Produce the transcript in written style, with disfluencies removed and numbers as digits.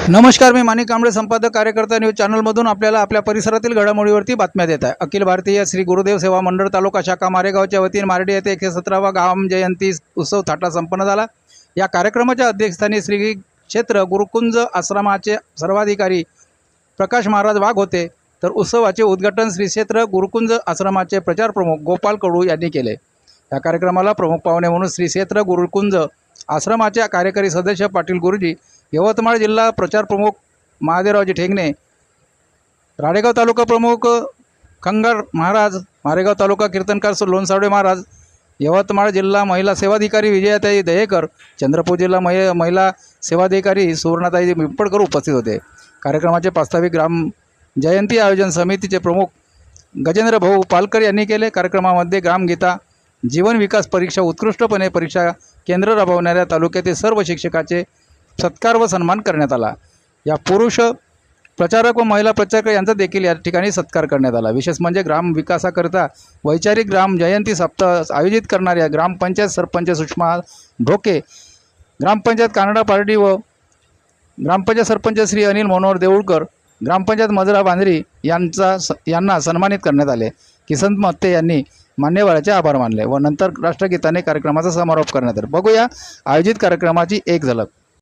नमस्कार, मी माणिक कांबळे, संपादक कार्यकर्ता न्यूज चॅनलमधून आपल्याला आपल्या परिसरातील घडामोडीवरती बातम्या देत आहे। अखिल भारतीय श्री गुरुदेव सेवा मंडळ तालुका शाखा मारेगावच्या वतीने मारडी येथे 117वा गाम जयंती उत्सव थाटा संपन्न झाला। या कार्यक्रमाच्या अध्यक्षस्थानी श्री क्षेत्र गुरुकुंज आश्रमाचे सर्वाधिकारी प्रकाश महाराज वाघ होते, तर उत्सवाचे उद्घाटन श्री क्षेत्र गुरुकुंज आश्रमाचे प्रचार प्रमुख गोपाल कडू यांनी केले। या कार्यक्रमाला प्रमुख पाहुणे म्हणून श्री क्षेत्र गुरुकुंज आश्रमाच्या कार्यकारी सदस्य पाटील गुरुजी, यवतमाळ जिल्हा प्रचार प्रमुख महादेवरावजी ठेंगणे, राडेगाव तालुका प्रमुख खंगार महाराज, मारेगाव तालुका कीर्तनकार लोणसावडे महाराज, यवतमाळ जिल्हा महिला सेवाधिकारी विजयाताई दहेकर, चंद्रपूर जिल्हा महिला सेवाधिकारी सुवर्णाताई पिंपळकर उपस्थित होते। कार्यक्रमाचे प्रास्ताविक ग्राम जयंती आयोजन समितीचे प्रमुख गजेंद्र भाऊ पालकर यांनी केले। कार्यक्रमामध्ये ग्रामगीता, जीवन विकास परीक्षा, उत्कृष्टपणे परीक्षा केंद्र राबवणाऱ्या तालुक्यातील सर्व शिक्षकाचे सत्कार व सन्मान करण्यात आला। या पुरुष प्रचारक व महिला प्रचारक यांचा देखील या ठिकाणी सत्कार करण्यात आला। विशेष म्हणजे ग्राम विकासाकरिता वैचारिक ग्राम जयंती सप्ताह आयोजित करणाऱ्या ग्रामपंचायत सरपंच सुषमा ढोके, ग्रामपंचायत कानडा पार्टी व ग्रामपंचायत सरपंच श्री अनिल मनोहर देऊळकर, ग्रामपंचायत मजरा बांधरी यांना सन्मानित करण्यात आले। किसन मत्ते यांनी मान्यवरांचे आभार मानले व नंतर राष्ट्रगीताने कार्यक्रमाचा समारोप करण्यात आला। बघूया आयोजित कार्यक्रमाची एक झलक।